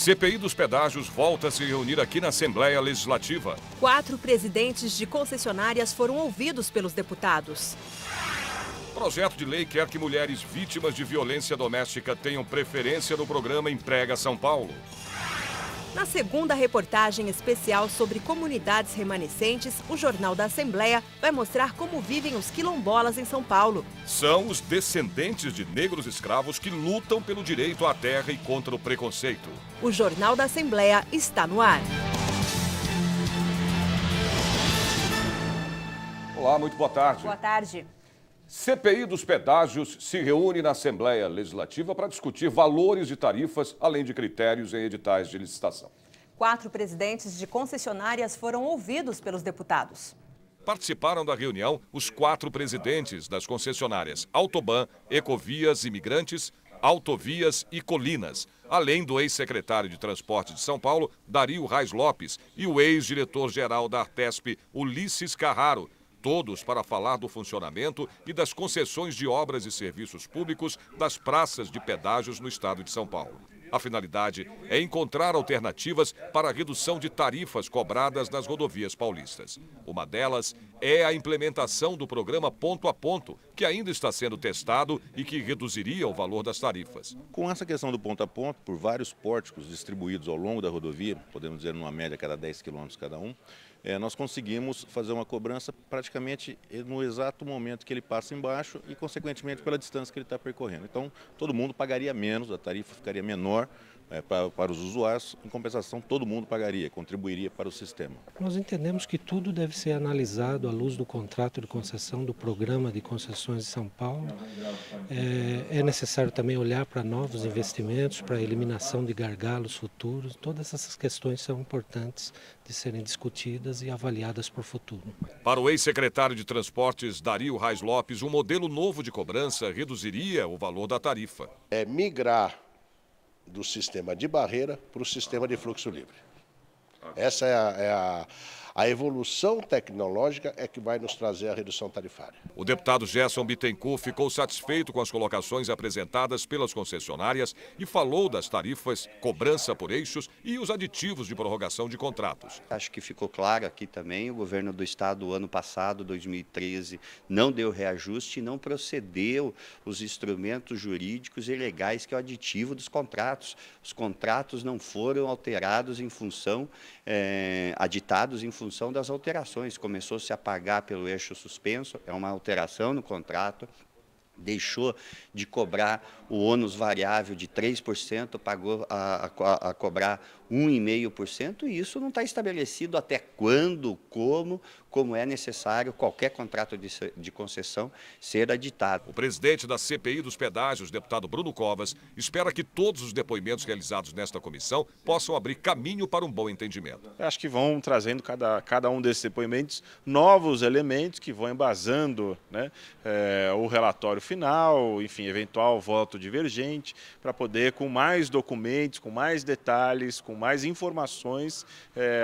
CPI dos pedágios volta a se reunir aqui na Assembleia Legislativa. 4 presidentes de concessionárias foram ouvidos pelos deputados. Projeto de lei quer que mulheres vítimas de violência doméstica tenham preferência no programa Emprega São Paulo. Na segunda reportagem especial sobre comunidades remanescentes, o Jornal da Assembleia vai mostrar como vivem os quilombolas em São Paulo. São os descendentes de negros escravos que lutam pelo direito à terra e contra o preconceito. O Jornal da Assembleia está no ar. Olá, muito boa tarde. Boa tarde. CPI dos pedágios se reúne na Assembleia Legislativa para discutir valores de tarifas, além de critérios em editais de licitação. 4 presidentes de concessionárias foram ouvidos pelos deputados. Participaram da reunião os 4 presidentes das concessionárias Autoban, Ecovias Imigrantes, Autovias e Colinas, além do ex-secretário de Transporte de São Paulo, Dario Reis Lopes, e o ex-diretor-geral da Artesp, Ulisses Carraro, todos para falar do funcionamento e das concessões de obras e serviços públicos das praças de pedágios no estado de São Paulo. A finalidade é encontrar alternativas para a redução de tarifas cobradas nas rodovias paulistas. Uma delas é a implementação do programa Ponto a Ponto, que ainda está sendo testado e que reduziria o valor das tarifas. Com essa questão do ponto a ponto, por vários pórticos distribuídos ao longo da rodovia, podemos dizer numa média cada 10 quilômetros cada um, nós conseguimos fazer uma cobrança praticamente no exato momento que ele passa embaixo e, consequentemente, pela distância que ele está percorrendo. Então, todo mundo pagaria menos, a tarifa ficaria menor para os usuários, em compensação, todo mundo pagaria, contribuiria para o sistema. Nós entendemos que tudo deve ser analisado à luz do contrato de concessão do Programa de Concessões de São Paulo. É necessário também olhar para novos investimentos, para a eliminação de gargalos futuros. Todas essas questões são importantes de serem discutidas e avaliadas para o futuro. Para o ex-secretário de Transportes, Dario Reis Lopes, um modelo novo de cobrança reduziria o valor da tarifa. É migrar do sistema de barreira para o sistema de fluxo livre. Essa é a evolução tecnológica é que vai nos trazer a redução tarifária. O deputado Gerson Bittencourt ficou satisfeito com as colocações apresentadas pelas concessionárias e falou das tarifas, cobrança por eixos e os aditivos de prorrogação de contratos. Acho que ficou claro aqui também, o governo do estado, ano passado, 2013, não deu reajuste e não procedeu os instrumentos jurídicos e legais que é o aditivo dos contratos. Os contratos não foram alterados em função, aditados em função das alterações. Começou-se a pagar pelo eixo suspenso, é uma alteração no contrato, deixou de cobrar o ônus variável de 3%, pagou a cobrar 1,5%, e isso não está estabelecido até quando, como é necessário qualquer contrato de concessão ser aditado. O presidente da CPI dos pedágios, deputado Bruno Covas, espera que todos os depoimentos realizados nesta comissão possam abrir caminho para um bom entendimento. Eu acho que vão trazendo cada um desses depoimentos novos elementos que vão embasando, né, o relatório final, enfim, eventual voto divergente, para poder, com mais documentos, com mais detalhes, com mais informações,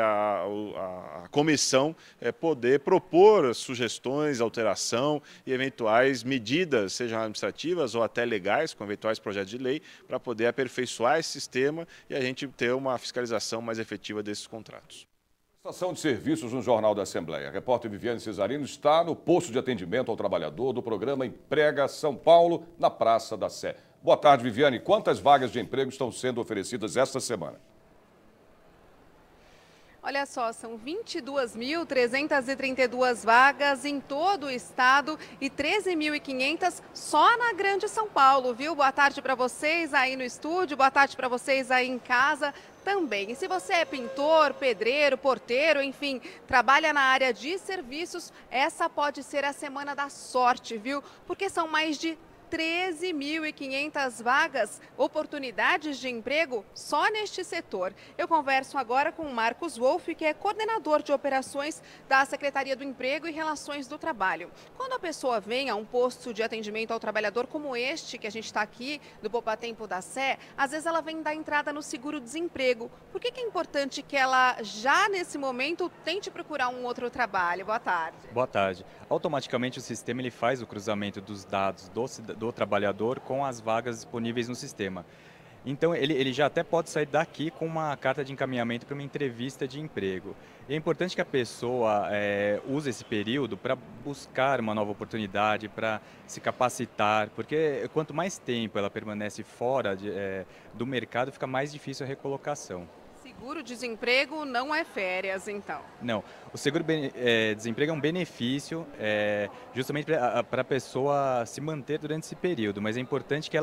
a comissão poder propor sugestões, alteração e eventuais medidas, sejam administrativas ou até legais, com eventuais projetos de lei, para poder aperfeiçoar esse sistema e a gente ter uma fiscalização mais efetiva desses contratos. Prestação de serviços no Jornal da Assembleia. A repórter Viviane Cesarino está no posto de atendimento ao trabalhador do programa Emprega São Paulo, na Praça da Sé. Boa tarde, Viviane. Quantas vagas de emprego estão sendo oferecidas esta semana? Olha só, são 22.332 vagas em todo o estado e 13.500 só na Grande São Paulo, viu? Boa tarde para vocês aí no estúdio, boa tarde para vocês aí em casa também. E se você é pintor, pedreiro, porteiro, enfim, trabalha na área de serviços, essa pode ser a semana da sorte, viu? Porque são mais de 13.500 vagas, oportunidades de emprego só neste setor. Eu converso agora com o Marcos Wolff, que é coordenador de operações da Secretaria do Emprego e Relações do Trabalho. Quando a pessoa vem a um posto de atendimento ao trabalhador como este, que a gente está aqui, do Poupa Tempo da Sé, às vezes ela vem dar entrada no seguro-desemprego. Por que é importante que ela, já nesse momento, tente procurar um outro trabalho? Boa tarde. Boa tarde. Automaticamente o sistema ele faz o cruzamento dos dados do trabalhador com as vagas disponíveis no sistema. Então, ele já até pode sair daqui com uma carta de encaminhamento para uma entrevista de emprego. E é importante que a pessoa use esse período para buscar uma nova oportunidade, para se capacitar, porque quanto mais tempo ela permanece fora do mercado, fica mais difícil a recolocação. Seguro-desemprego não é férias, então? Não, o seguro-desemprego é um benefício justamente para a pessoa se manter durante esse período, mas é importante que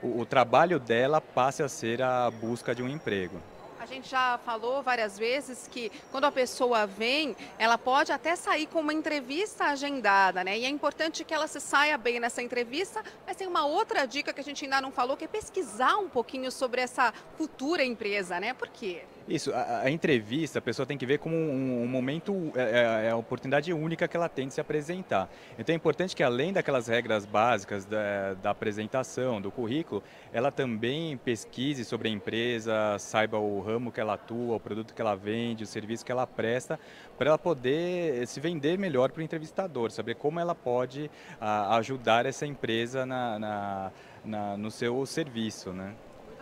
o trabalho dela passe a ser a busca de um emprego. A gente já falou várias vezes que quando a pessoa vem, ela pode até sair com uma entrevista agendada, né? E é importante que ela se saia bem nessa entrevista, mas tem uma outra dica que a gente ainda não falou, que é pesquisar um pouquinho sobre essa futura empresa, né? Por quê? Isso, a entrevista, a pessoa tem que ver como um momento, é a oportunidade única que ela tem de se apresentar. Então é importante que, além daquelas regras básicas da apresentação, do currículo, ela também pesquise sobre a empresa, saiba o ramo que ela atua, o produto que ela vende, o serviço que ela presta, para ela poder se vender melhor para o entrevistador, saber como ela pode ajudar essa empresa no seu serviço, né?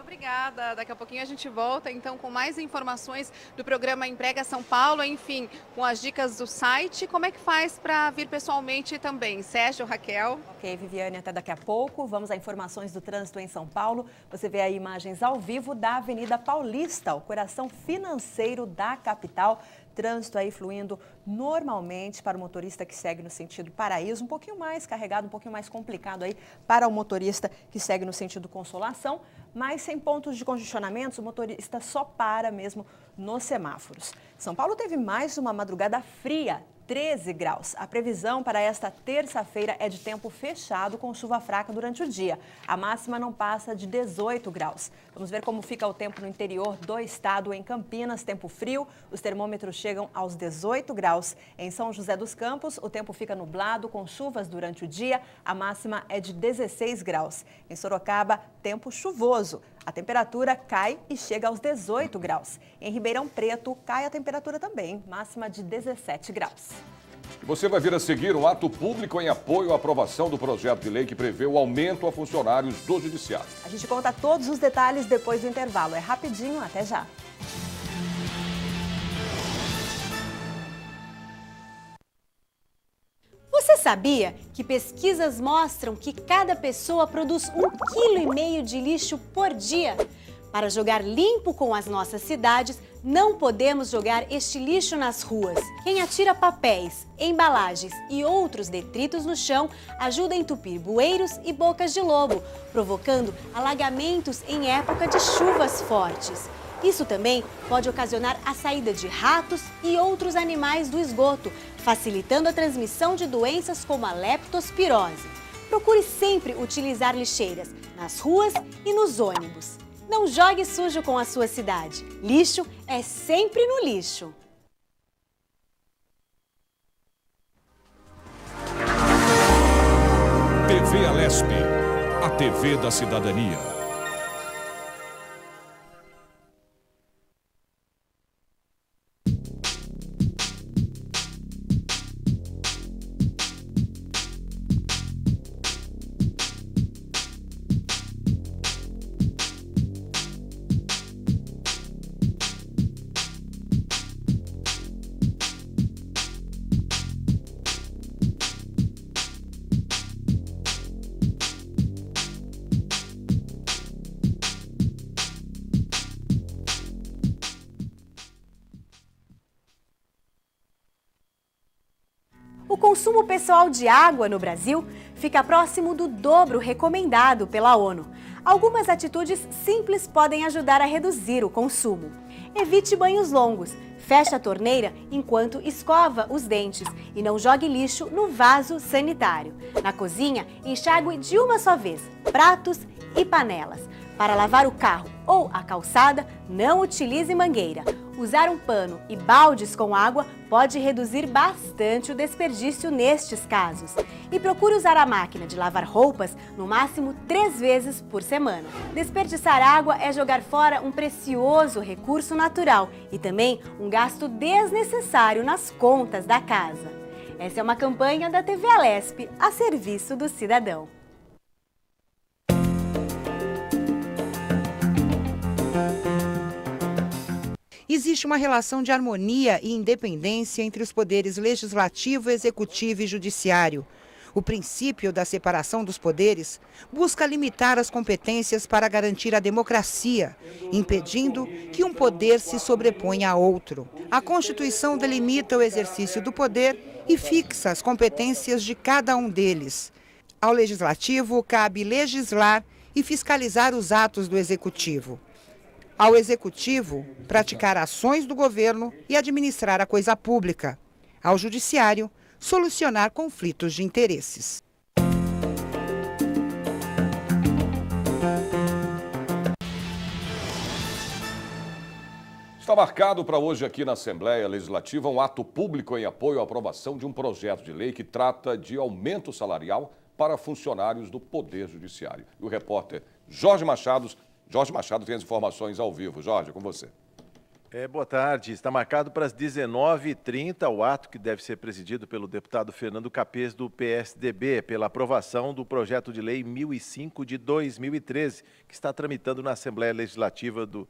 Obrigada. Daqui a pouquinho a gente volta então com mais informações do programa Emprega São Paulo, enfim, com as dicas do site. Como é que faz para vir pessoalmente também? Sérgio, Raquel? Ok, Viviane, até daqui a pouco. Vamos a informações do trânsito em São Paulo. Você vê aí imagens ao vivo da Avenida Paulista, o coração financeiro da capital. Trânsito aí fluindo normalmente para o motorista que segue no sentido Paraíso, um pouquinho mais carregado, um pouquinho mais complicado aí para o motorista que segue no sentido Consolação, mas sem pontos de congestionamento, o motorista só para mesmo nos semáforos. São Paulo teve mais uma madrugada fria, 13 graus. A previsão para esta terça-feira é de tempo fechado com chuva fraca durante o dia. A máxima não passa de 18 graus. Vamos ver como fica o tempo no interior do estado. Em Campinas, tempo frio, os termômetros chegam aos 18 graus. Em São José dos Campos, o tempo fica nublado com chuvas durante o dia. A máxima é de 16 graus. Em Sorocaba, tempo chuvoso. A temperatura cai e chega aos 18 graus. Em Ribeirão Preto, cai a temperatura também, máxima de 17 graus. Você vai vir a seguir um ato público em apoio à aprovação do projeto de lei que prevê o aumento a funcionários do Judiciário. A gente conta todos os detalhes depois do intervalo. É rapidinho, até já. Você sabia que pesquisas mostram que cada pessoa produz 1,5 kg de lixo por dia? Para jogar limpo com as nossas cidades, não podemos jogar este lixo nas ruas. Quem atira papéis, embalagens e outros detritos no chão ajuda a entupir bueiros e bocas de lobo, provocando alagamentos em época de chuvas fortes. Isso também pode ocasionar a saída de ratos e outros animais do esgoto, facilitando a transmissão de doenças como a leptospirose. Procure sempre utilizar lixeiras nas ruas e nos ônibus. Não jogue sujo com a sua cidade. Lixo é sempre no lixo. TV Alesp, a TV da cidadania. O consumo pessoal de água no Brasil fica próximo do dobro recomendado pela ONU. Algumas atitudes simples podem ajudar a reduzir o consumo. Evite banhos longos, feche a torneira enquanto escova os dentes e não jogue lixo no vaso sanitário. Na cozinha, enxague de uma só vez pratos e panelas. Para lavar o carro ou a calçada, não utilize mangueira. Usar um pano e baldes com água pode reduzir bastante o desperdício nestes casos. E procure usar a máquina de lavar roupas no máximo 3 vezes por semana. Desperdiçar água é jogar fora um precioso recurso natural e também um gasto desnecessário nas contas da casa. Essa é uma campanha da TV Alesp a serviço do cidadão. existe uma relação de harmonia e independência entre os poderes legislativo, executivo e judiciário. O princípio da separação dos poderes busca limitar as competências para garantir a democracia, impedindo que um poder se sobreponha a outro. A Constituição delimita o exercício do poder e fixa as competências de cada um deles. Ao Legislativo cabe legislar e fiscalizar os atos do Executivo. Ao Executivo, praticar ações do governo e administrar a coisa pública. Ao Judiciário, solucionar conflitos de interesses. Está marcado para hoje aqui na Assembleia Legislativa um ato público em apoio à aprovação de um projeto de lei que trata de aumento salarial para funcionários do Poder Judiciário. E o repórter Jorge Machado tem as informações ao vivo. Jorge, com você. Boa tarde. Está marcado para as 19h30 o ato que deve ser presidido pelo deputado Fernando Capês, do PSDB, pela aprovação do projeto de lei 1005 de 2013, que está tramitando na Assembleia Legislativa do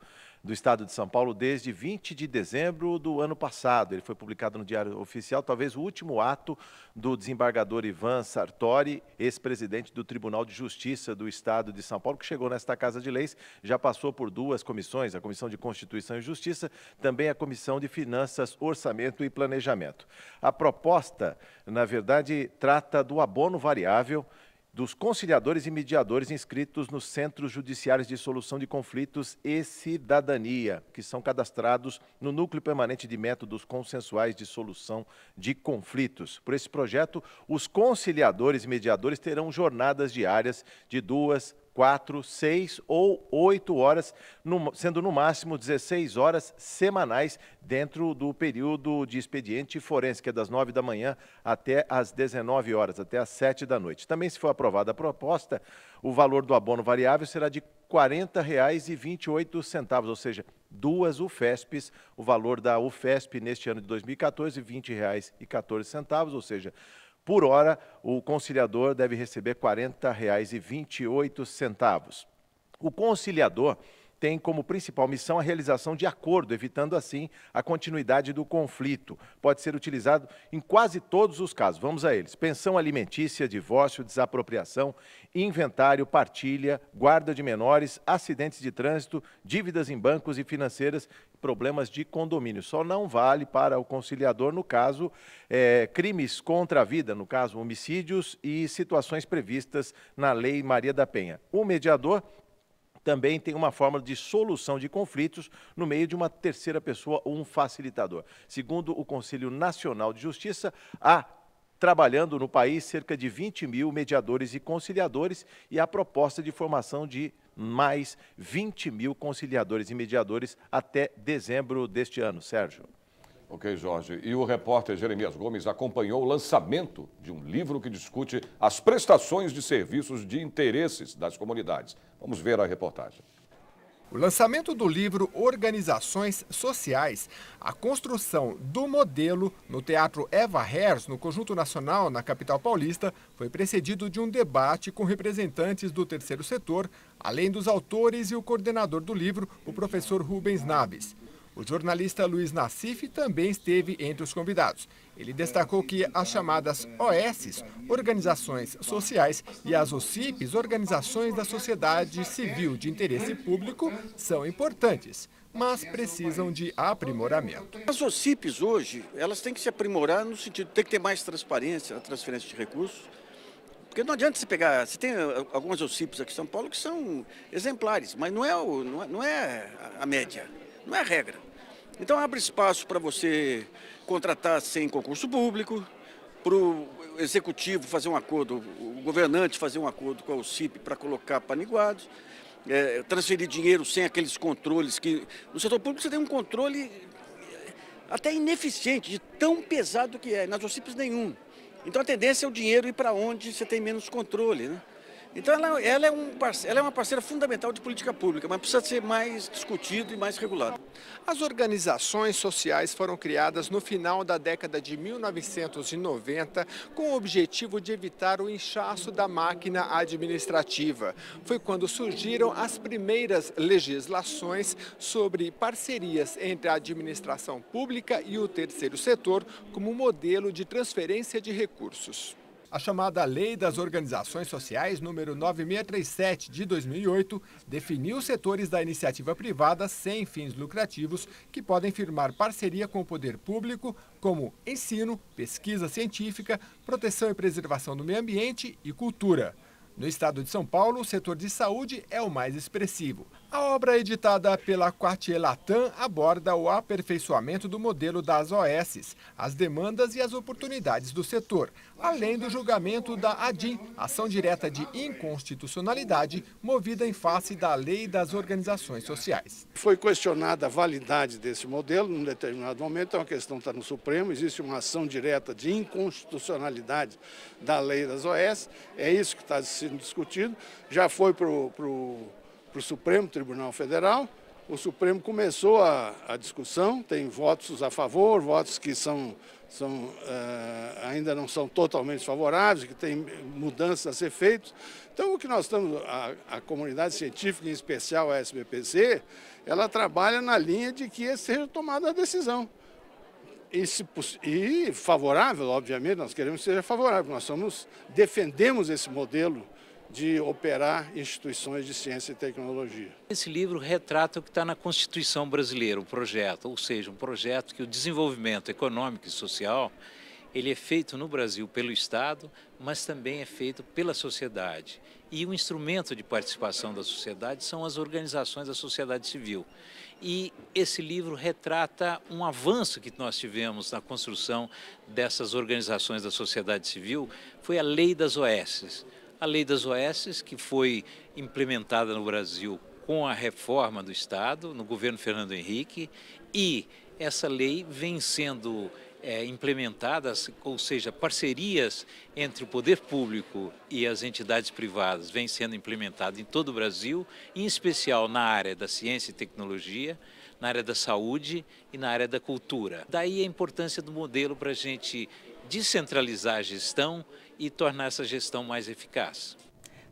Estado de São Paulo desde 20 de dezembro do ano passado. Ele foi publicado no Diário Oficial, talvez o último ato do desembargador Ivan Sartori, ex-presidente do Tribunal de Justiça do Estado de São Paulo, que chegou nesta Casa de Leis, já passou por duas comissões, a Comissão de Constituição e Justiça, também a Comissão de Finanças, Orçamento e Planejamento. A proposta, na verdade, trata do abono variável dos conciliadores e mediadores inscritos nos Centros Judiciários de Solução de Conflitos e Cidadania, que são cadastrados no Núcleo Permanente de Métodos Consensuais de Solução de Conflitos. Por esse projeto, os conciliadores e mediadores terão jornadas diárias de 2, 4, 6 ou 8 horas, sendo no máximo 16 horas semanais dentro do período de expediente forense, que é das 9 da manhã até às 19 horas, até às 7 da noite. Também, se for aprovada a proposta, o valor do abono variável será de R$ 40,28, ou seja, 2 UFESPs, o valor da UFESP neste ano de 2014, R$ 20,14, ou seja, por hora, o conciliador deve receber R$ 40,28. O conciliador tem como principal missão a realização de acordo, evitando assim a continuidade do conflito. Pode ser utilizado em quase todos os casos. Vamos a eles: pensão alimentícia, divórcio, desapropriação, inventário, partilha, guarda de menores, acidentes de trânsito, dívidas em bancos e financeiras, problemas de condomínio. Só não vale para o conciliador no caso crimes contra a vida, no caso homicídios e situações previstas na Lei Maria da Penha. O mediador também tem uma forma de solução de conflitos no meio de uma terceira pessoa ou um facilitador. Segundo o Conselho Nacional de Justiça, há trabalhando no país cerca de 20 mil mediadores e conciliadores e a proposta de formação de mais 20 mil conciliadores e mediadores até dezembro deste ano. Sérgio. Ok, Jorge. E o repórter Jeremias Gomes acompanhou o lançamento de um livro que discute as prestações de serviços de interesses das comunidades. Vamos ver a reportagem. O lançamento do livro Organizações Sociais, a construção do modelo no Teatro Eva Herz, no Conjunto Nacional, na capital paulista, foi precedido de um debate com representantes do terceiro setor, além dos autores e o coordenador do livro, o professor Rubens Naves. O jornalista Luiz Nassif também esteve entre os convidados. Ele destacou que as chamadas OSs, Organizações Sociais, e as OCIPs, Organizações da Sociedade Civil de Interesse Público, são importantes, mas precisam de aprimoramento. As OCIPs hoje, elas têm que se aprimorar no sentido de ter que ter mais transparência, a transferência de recursos. Porque não adianta você pegar, você tem algumas OCIPs aqui em São Paulo que são exemplares, mas não é a média. Não é a regra. Então abre espaço para você contratar sem concurso público, para o executivo fazer um acordo, o governante fazer um acordo com a OCIP para colocar paniguados, transferir dinheiro sem aqueles controles que... No setor público você tem um controle até ineficiente, de tão pesado que é. Nas OCIPs nenhum. Então a tendência é o dinheiro ir para onde você tem menos controle, né? Então ela é uma parceira fundamental de política pública, mas precisa ser mais discutido e mais regulado. As organizações sociais foram criadas no final da década de 1990 com o objetivo de evitar o inchaço da máquina administrativa. Foi quando surgiram as primeiras legislações sobre parcerias entre a administração pública e o terceiro setor como modelo de transferência de recursos. A chamada Lei das Organizações Sociais, número 9637 de 2008, definiu os setores da iniciativa privada sem fins lucrativos que podem firmar parceria com o poder público, como ensino, pesquisa científica, proteção e preservação do meio ambiente e cultura. No estado de São Paulo, o setor de saúde é o mais expressivo. A obra editada pela Quartier Latam aborda o aperfeiçoamento do modelo das OS, as demandas e as oportunidades do setor, além do julgamento da ADIM, ação direta de inconstitucionalidade, movida em face da Lei das Organizações Sociais. Foi questionada a validade desse modelo num determinado momento, a questão está no Supremo, existe uma ação direta de inconstitucionalidade da Lei das OS, é isso que está sendo discutido, já foi para o Supremo Tribunal Federal, o Supremo começou a discussão, tem votos a favor, votos que ainda não são totalmente favoráveis, que tem mudanças a ser feitas. Então, o que nós estamos, a comunidade científica, em especial a SBPC, ela trabalha na linha de que seja tomada a decisão. E favorável, obviamente, nós queremos que seja favorável, nós defendemos esse modelo de operar instituições de ciência e tecnologia. Esse livro retrata o que está na Constituição brasileira, o projeto, ou seja, um projeto que o desenvolvimento econômico e social, ele é feito no Brasil pelo Estado, mas também é feito pela sociedade. E o instrumento de participação da sociedade são as organizações da sociedade civil. E esse livro retrata um avanço que nós tivemos na construção dessas organizações da sociedade civil, foi a Lei das OS. A Lei das OS, que foi implementada no Brasil com a reforma do Estado, no governo Fernando Henrique, e essa lei vem sendo implementadas, ou seja, parcerias entre o poder público e as entidades privadas vem sendo implementada em todo o Brasil, em especial na área da ciência e tecnologia, na área da saúde e na área da cultura. Daí a importância do modelo para a gente descentralizar a gestão e tornar essa gestão mais eficaz.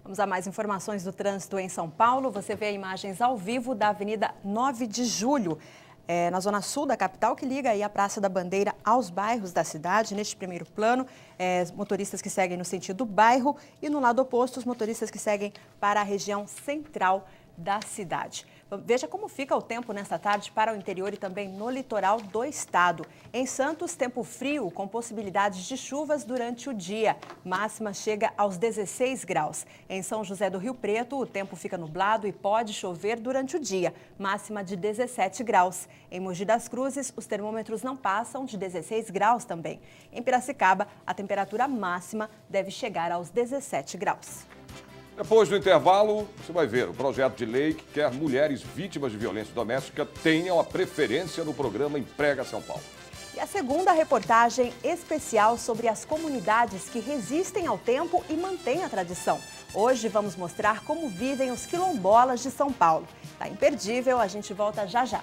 Vamos a mais informações do trânsito em São Paulo. Você vê imagens ao vivo da Avenida 9 de Julho. Na zona sul da capital, que liga aí a Praça da Bandeira aos bairros da cidade. Neste primeiro plano, motoristas que seguem no sentido do bairro e no lado oposto, os motoristas que seguem para a região central da cidade. Veja como fica o tempo nesta tarde para o interior e também no litoral do estado. Em Santos, tempo frio com possibilidades de chuvas durante o dia. Máxima chega aos 16 graus. Em São José do Rio Preto, o tempo fica nublado e pode chover durante o dia. Máxima de 17 graus. Em Mogi das Cruzes, os termômetros não passam de 16 graus também. Em Piracicaba, a temperatura máxima deve chegar aos 17 graus. Depois do intervalo, você vai ver o projeto de lei que quer mulheres vítimas de violência doméstica tenham a preferência no programa Emprega São Paulo. E a segunda reportagem especial sobre as comunidades que resistem ao tempo e mantêm a tradição. Hoje vamos mostrar como vivem os quilombolas de São Paulo. Tá imperdível, a gente volta já já.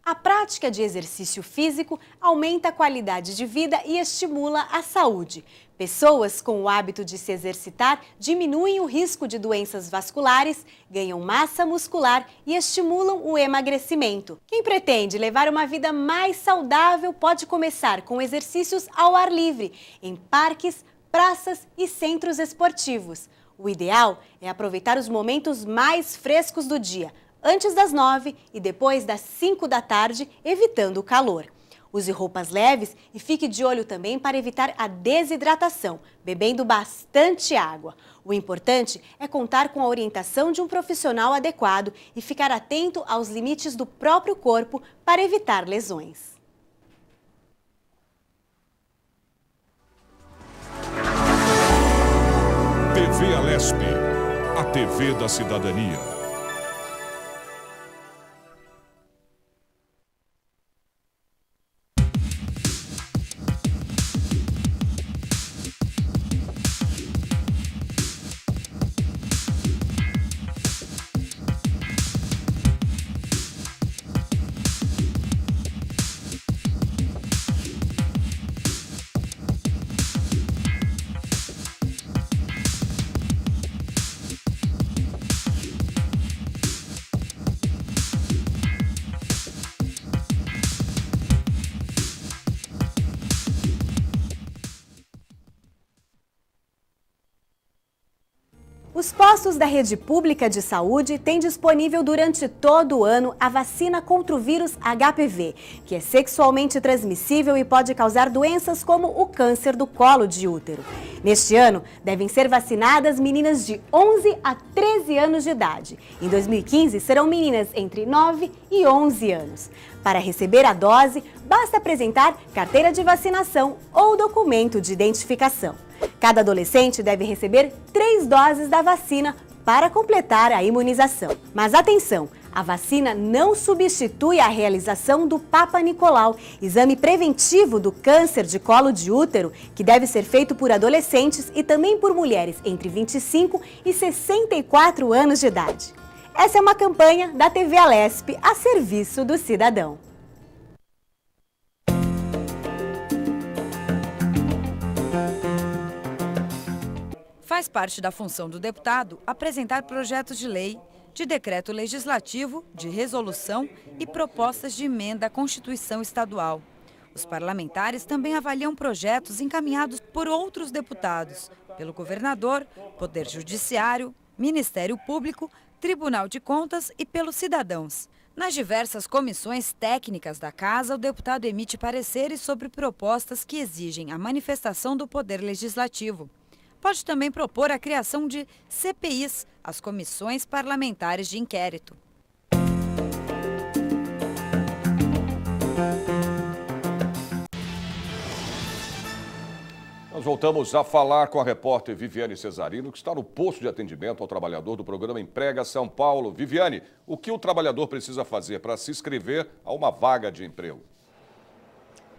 A prática de exercício físico aumenta a qualidade de vida e estimula a saúde. Pessoas com o hábito de se exercitar diminuem o risco de doenças vasculares, ganham massa muscular e estimulam o emagrecimento. Quem pretende levar uma vida mais saudável pode começar com exercícios ao ar livre, em parques, praças e centros esportivos. O ideal é aproveitar os momentos mais frescos do dia, antes das 9 e depois das 5 da tarde, evitando o calor. Use roupas leves e fique de olho também para evitar a desidratação, bebendo bastante água. O importante é contar com a orientação de um profissional adequado e ficar atento aos limites do próprio corpo para evitar lesões. TV Alesp, a TV da cidadania. Os postos da rede pública de saúde têm disponível durante todo o ano a vacina contra o vírus HPV, que é sexualmente transmissível e pode causar doenças como o câncer do colo de útero. Neste ano, devem ser vacinadas meninas de 11 a 13 anos de idade. Em 2015, serão meninas entre 9 e 11 anos. Para receber a dose, basta apresentar carteira de vacinação ou documento de identificação. Cada adolescente deve receber 3 doses da vacina para completar a imunização. Mas atenção, a vacina não substitui a realização do Papa Nicolau, exame preventivo do câncer de colo de útero, que deve ser feito por adolescentes e também por mulheres entre 25 e 64 anos de idade. Essa é uma campanha da TV Alesp a serviço do cidadão. Faz parte da função do deputado apresentar projetos de lei, de decreto legislativo, de resolução e propostas de emenda à Constituição Estadual. Os parlamentares também avaliam projetos encaminhados por outros deputados, pelo governador, Poder Judiciário, Ministério Público, Tribunal de Contas e pelos cidadãos. Nas diversas comissões técnicas da Casa, o deputado emite pareceres sobre propostas que exigem a manifestação do Poder Legislativo. Pode também propor a criação de CPIs, as Comissões Parlamentares de Inquérito. Nós voltamos a falar com a repórter Viviane Cesarino, que está no posto de atendimento ao trabalhador do programa Emprega São Paulo. Viviane, o que o trabalhador precisa fazer para se inscrever a uma vaga de emprego?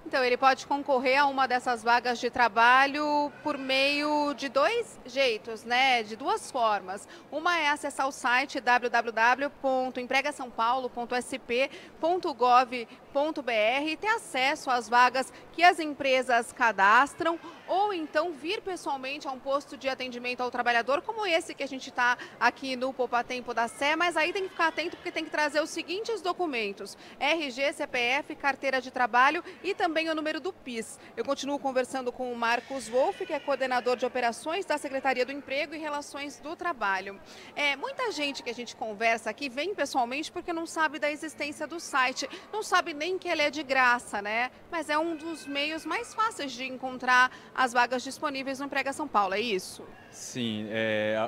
Então, ele pode concorrer a uma dessas vagas de trabalho por meio de 2 jeitos, né? De 2 formas. Uma é acessar o site www.empregasaopaulo.sp.gov.br e ter acesso às vagas que as empresas cadastram, ou então vir pessoalmente a um posto de atendimento ao trabalhador, como esse que a gente está aqui no Poupa Tempo da Sé, mas aí tem que ficar atento porque tem que trazer os seguintes documentos: RG, CPF, carteira de trabalho e também o número do PIS. Eu continuo conversando com o Marcos Wolff, que é coordenador de operações da Secretaria do Emprego e Relações do Trabalho. Muita gente que a gente conversa aqui vem pessoalmente porque não sabe da existência do site, não sabe nem que ele é de graça, né? Mas é um dos meios mais fáceis de encontrar as vagas disponíveis no Emprega São Paulo, é isso? Sim,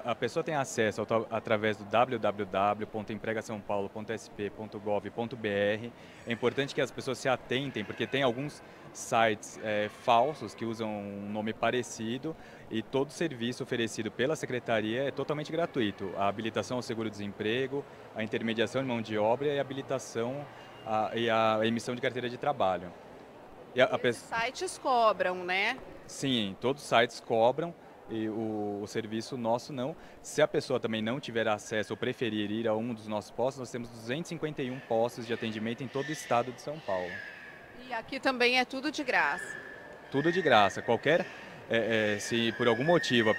a pessoa tem acesso através do www.empregasaopaulo.sp.gov.br. É importante que as pessoas se atentem, porque tem alguns sites falsos que usam um nome parecido e todo serviço oferecido pela Secretaria é totalmente gratuito. A habilitação ao seguro-desemprego, a intermediação de mão de obra e a habilitação e a emissão de carteira de trabalho. Esses sites cobram, né? Sim, todos os sites cobram e o serviço nosso não. Se a pessoa também não tiver acesso ou preferir ir a um dos nossos postos, nós temos 251 postos de atendimento em todo o estado de São Paulo. E aqui também é tudo de graça? Tudo de graça. Se por algum motivo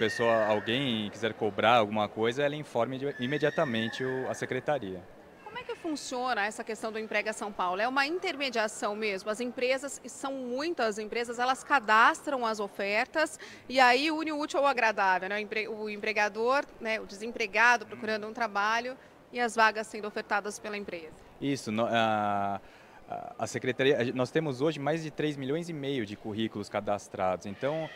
alguém quiser cobrar alguma coisa, ela informe imediatamente a secretaria. Como é que funciona essa questão do Emprega São Paulo? É uma intermediação mesmo? As empresas, e são muitas empresas, elas cadastram as ofertas e aí une o útil ao agradável, né? O empregador, né, o desempregado procurando um trabalho e as vagas sendo ofertadas pela empresa. Isso, a Secretaria, nós temos hoje mais de 3,5 milhões de currículos cadastrados, então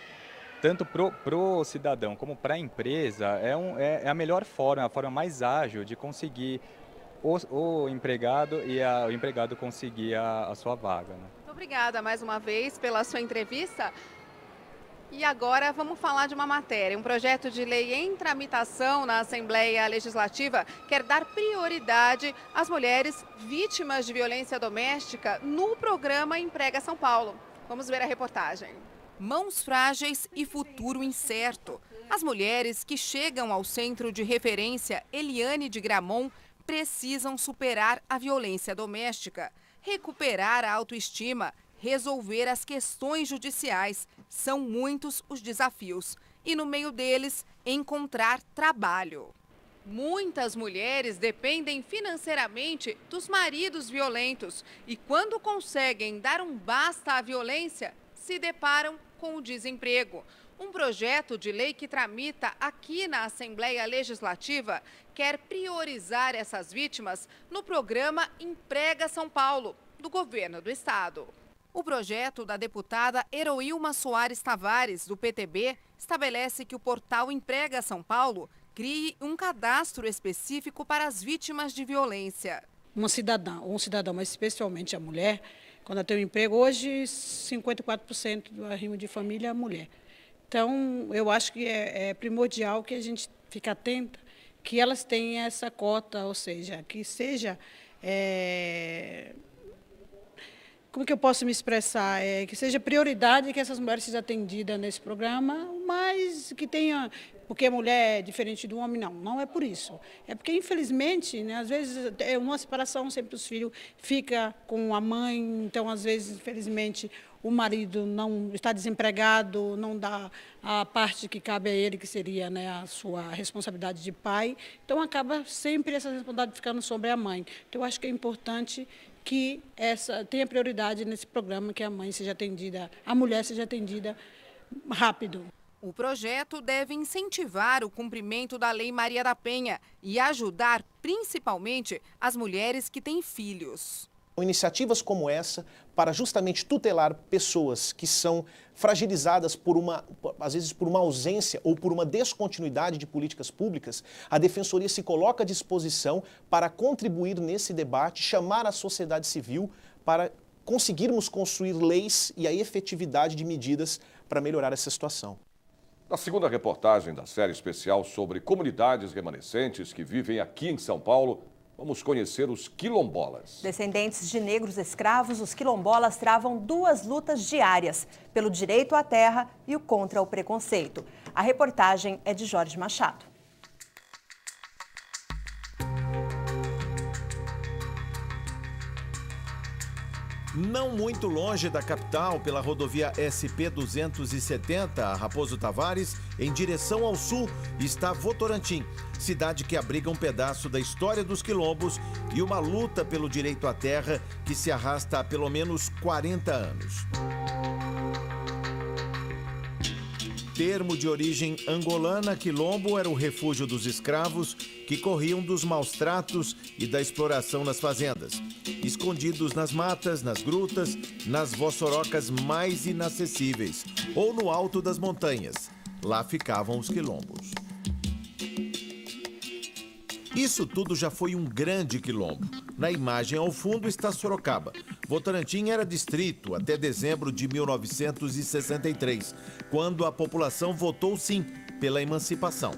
tanto para o cidadão como para a empresa é a melhor forma, a forma mais ágil de conseguir o empregado e o empregado conseguir a sua vaga. Né? Muito obrigada mais uma vez pela sua entrevista. E agora vamos falar de uma matéria. Um projeto de lei em tramitação na Assembleia Legislativa quer dar prioridade às mulheres vítimas de violência doméstica no programa Emprega São Paulo. Vamos ver a reportagem. Mãos frágeis e futuro incerto. As mulheres que chegam ao Centro de Referência Eliane de Gramont precisam superar a violência doméstica, recuperar a autoestima, resolver as questões judiciais. São muitos os desafios e, no meio deles, encontrar trabalho. Muitas mulheres dependem financeiramente dos maridos violentos e, quando conseguem dar um basta à violência, se deparam com o desemprego. Um projeto de lei que tramita aqui na Assembleia Legislativa quer priorizar essas vítimas no programa Emprega São Paulo, do governo do estado. O projeto da deputada Heroilma Soares Tavares, do PTB, estabelece que o portal Emprega São Paulo crie um cadastro específico para as vítimas de violência. Uma cidadã ou um cidadão, mas especialmente a mulher, quando ela tem um emprego, hoje 54% do arrimo de família é a mulher. Então, eu acho que é primordial que a gente fique atenta, que elas tenham essa cota, ou seja, que seja... Como que eu posso me expressar? Que seja prioridade que essas mulheres sejam atendidas nesse programa, mas que tenha... Porque a mulher é diferente do homem, não é por isso. É porque, infelizmente, né, às vezes, é uma separação, sempre os filhos ficam com a mãe, então, às vezes, infelizmente, o marido não está desempregado, não dá a parte que cabe a ele, que seria, né, a sua responsabilidade de pai. Então, acaba sempre essa responsabilidade ficando sobre a mãe. Então, eu acho que é importante que tenha prioridade nesse programa, que a mãe seja atendida, a mulher seja atendida rápido. O projeto deve incentivar o cumprimento da Lei Maria da Penha e ajudar principalmente as mulheres que têm filhos. Iniciativas como essa para justamente tutelar pessoas que são fragilizadas às vezes por uma ausência ou por uma descontinuidade de políticas públicas, a Defensoria se coloca à disposição para contribuir nesse debate, chamar a sociedade civil para conseguirmos construir leis e a efetividade de medidas para melhorar essa situação. Na segunda reportagem da série especial sobre comunidades remanescentes que vivem aqui em São Paulo, vamos conhecer os quilombolas. Descendentes de negros escravos, os quilombolas travam duas lutas diárias, pelo direito à terra e o contra o preconceito. A reportagem é de Jorge Machado. Não muito longe da capital, pela rodovia SP-270, Raposo Tavares, em direção ao sul, está Votorantim, cidade que abriga um pedaço da história dos quilombos e uma luta pelo direito à terra que se arrasta há pelo menos 40 anos. Termo de origem angolana, quilombo era o refúgio dos escravos que corriam dos maus tratos e da exploração nas fazendas. Escondidos nas matas, nas grutas, nas vossorocas mais inacessíveis ou no alto das montanhas. Lá ficavam os quilombos. Isso tudo já foi um grande quilombo. Na imagem ao fundo está Sorocaba. Votorantim era distrito até dezembro de 1963, quando a população votou sim pela emancipação.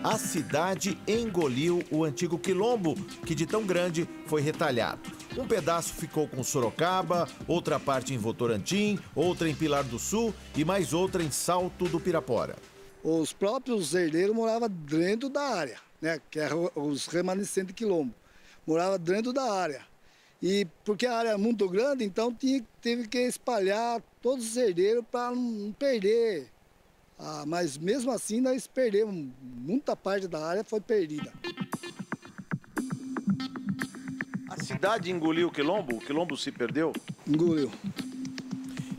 A cidade engoliu o antigo quilombo, que de tão grande foi retalhado. Um pedaço ficou com Sorocaba, outra parte em Votorantim, outra em Pilar do Sul e mais outra em Salto do Pirapora. Os próprios herdeiros moravam dentro da área, né, que eram os remanescentes de quilombo. Moravam dentro da área. E porque a área é muito grande, então teve que espalhar todos os herdeiros para não perder. Mas mesmo assim nós perdemos, muita parte da área foi perdida. A cidade engoliu o quilombo se perdeu? Engoliu.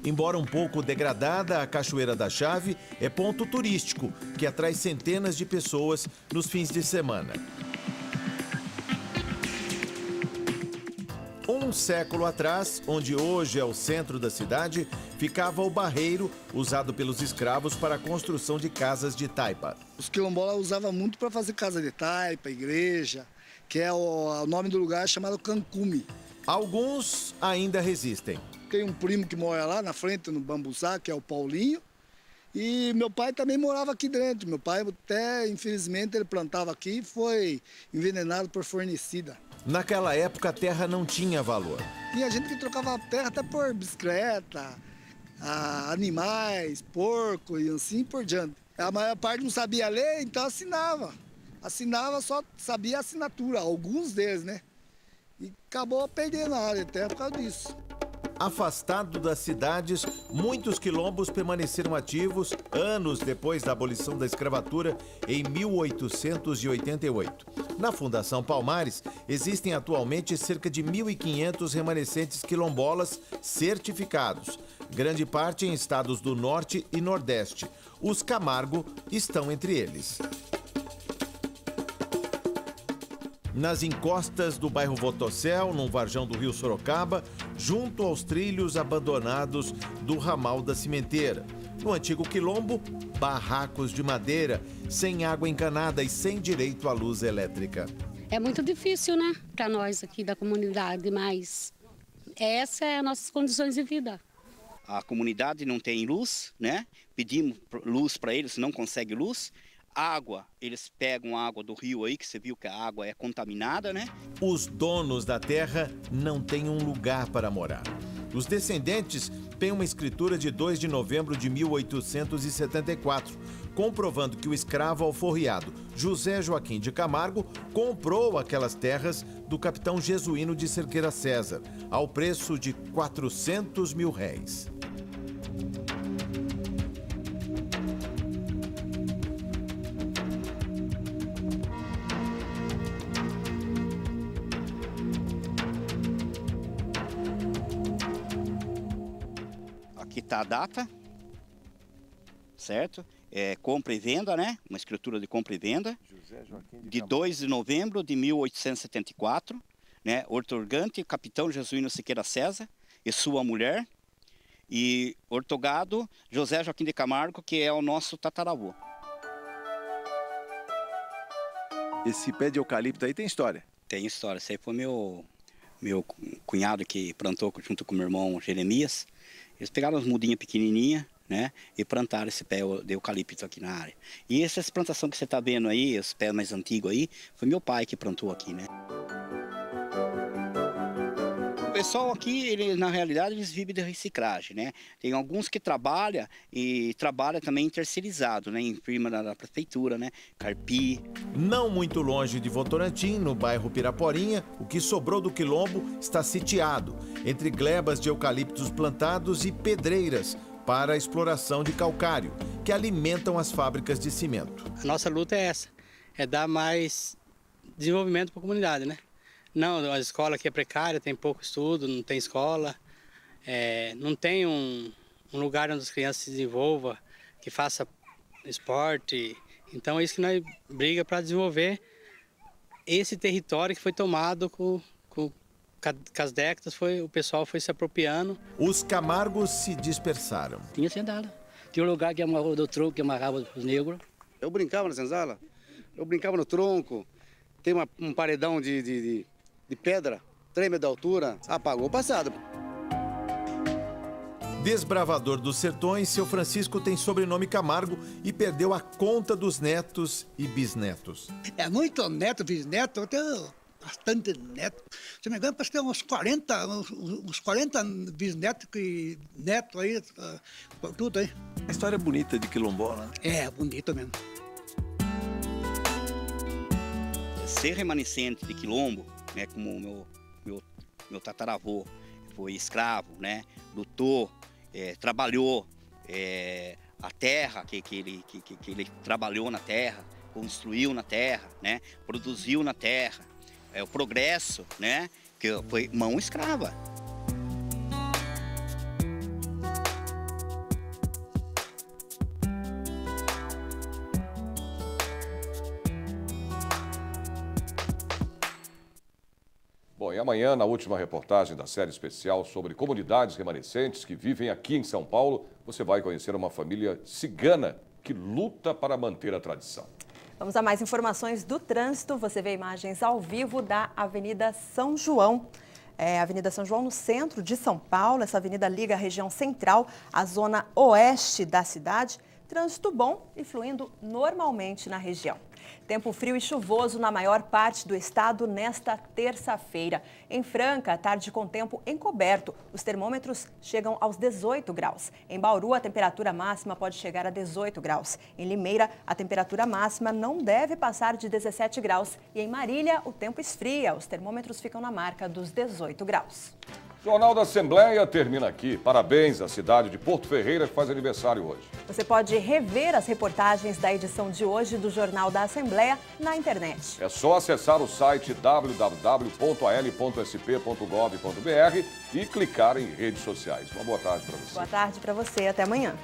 Embora um pouco degradada, a Cachoeira da Chave é ponto turístico que atrai centenas de pessoas nos fins de semana. Um século atrás, onde hoje é o centro da cidade, ficava o barreiro usado pelos escravos para a construção de casas de taipa. Os quilombolas usavam muito para fazer casa de taipa, igreja, que é o nome do lugar chamado Cancume. Alguns ainda resistem. Tem um primo que mora lá na frente, no Bambuzá, que é o Paulinho. E meu pai também morava aqui dentro. Meu pai até, infelizmente, ele plantava aqui e foi envenenado por fornecida. Naquela época, a terra não tinha valor. Tinha gente que trocava a terra até por bicicleta, animais, porco e assim por diante. A maior parte não sabia ler, então assinava. Assinava, só sabia a assinatura, alguns deles, né? E acabou perdendo a área até por causa disso. Afastado das cidades, muitos quilombos permaneceram ativos anos depois da abolição da escravatura em 1888. Na Fundação Palmares, existem atualmente cerca de 1.500 remanescentes quilombolas certificados, grande parte em estados do Norte e Nordeste. Os Camargo estão entre eles. Nas encostas do bairro Votocel, num varjão do rio Sorocaba, junto aos trilhos abandonados do ramal da cimenteira. No antigo quilombo, barracos de madeira, sem água encanada e sem direito à luz elétrica. É muito difícil, né, para nós aqui da comunidade, mas essa é as nossas condições de vida. A comunidade não tem luz, né? Pedimos luz para eles, não consegue luz. Água, eles pegam água do rio aí, que você viu que a água é contaminada, né? Os donos da terra não têm um lugar para morar. Os descendentes têm uma escritura de 2 de novembro de 1874, comprovando que o escravo alforriado José Joaquim de Camargo comprou aquelas terras do capitão jesuíno de Cerqueira César, ao preço de R$400 mil. Aqui está a data, certo? Compra e venda, né? Uma escritura de compra e venda, de 2 de novembro de 1874, né? Outorgante, capitão jesuíno Siqueira César e sua mulher, e ortogado José Joaquim de Camargo, que é o nosso tataravô. Esse pé de eucalipto aí tem história? Tem história, esse aí foi meu cunhado que plantou junto com meu irmão Jeremias. Eles pegaram as mudinhas pequenininhas, né, e plantaram esse pé de eucalipto aqui na área. E essa plantação que você está vendo aí, os pés mais antigos aí, foi meu pai que plantou aqui, né. O pessoal aqui, na realidade, eles vivem de reciclagem, né. Tem alguns que trabalham e trabalham também terceirizado, né, em firma da prefeitura, né, Carpi. Não muito longe de Votorantim, no bairro Piraporinha, o que sobrou do quilombo está sitiado, entre glebas de eucaliptos plantados e pedreiras para a exploração de calcário, que alimentam as fábricas de cimento. A nossa luta é essa, é dar mais desenvolvimento para a comunidade, né? Não, a escola aqui é precária, tem pouco estudo, não tem escola, não tem um lugar onde as crianças se desenvolvam, que faça esporte. Então é isso que nós briga para desenvolver esse território que foi tomado com as décadas, o pessoal foi se apropriando. Os Camargos se dispersaram. Tinha senzala. Tinha um lugar que amarrava do tronco, que amarrava os negros. Eu brincava na senzala, eu brincava no tronco, tem um paredão de pedra, 3 metros de altura, apagou o passado. Desbravador dos sertões, seu Francisco tem sobrenome Camargo e perdeu a conta dos netos e bisnetos. É muito neto, bisneto, eu tenho bastante neto. Se não me engano, parece que tem uns 40 bisnetos e neto aí, tudo aí. A história é bonita de quilombola, né? É, bonita mesmo. Ser remanescente de quilombo, né, como meu tataravô foi escravo, né, lutou, trabalhou a terra que ele trabalhou na terra, construiu na terra, né, produziu na terra, o progresso, né, que foi mão escrava. Bom, e amanhã, na última reportagem da série especial sobre comunidades remanescentes que vivem aqui em São Paulo, você vai conhecer uma família cigana que luta para manter a tradição. Vamos a mais informações do trânsito. Você vê imagens ao vivo da Avenida São João. Avenida São João, no centro de São Paulo. Essa avenida liga a região central à zona oeste da cidade. Trânsito bom e fluindo normalmente na região. Tempo frio e chuvoso na maior parte do estado nesta terça-feira. Em Franca, tarde com tempo encoberto. Os termômetros chegam aos 18 graus. Em Bauru, a temperatura máxima pode chegar a 18 graus. Em Limeira, a temperatura máxima não deve passar de 17 graus. E em Marília, o tempo esfria. Os termômetros ficam na marca dos 18 graus. Jornal da Assembleia termina aqui. Parabéns à cidade de Porto Ferreira, que faz aniversário hoje. Você pode rever as reportagens da edição de hoje do Jornal da Assembleia na internet. É só acessar o site www.al.sp.gov.br e clicar em redes sociais. Uma boa tarde para você. Boa tarde para você. Até amanhã.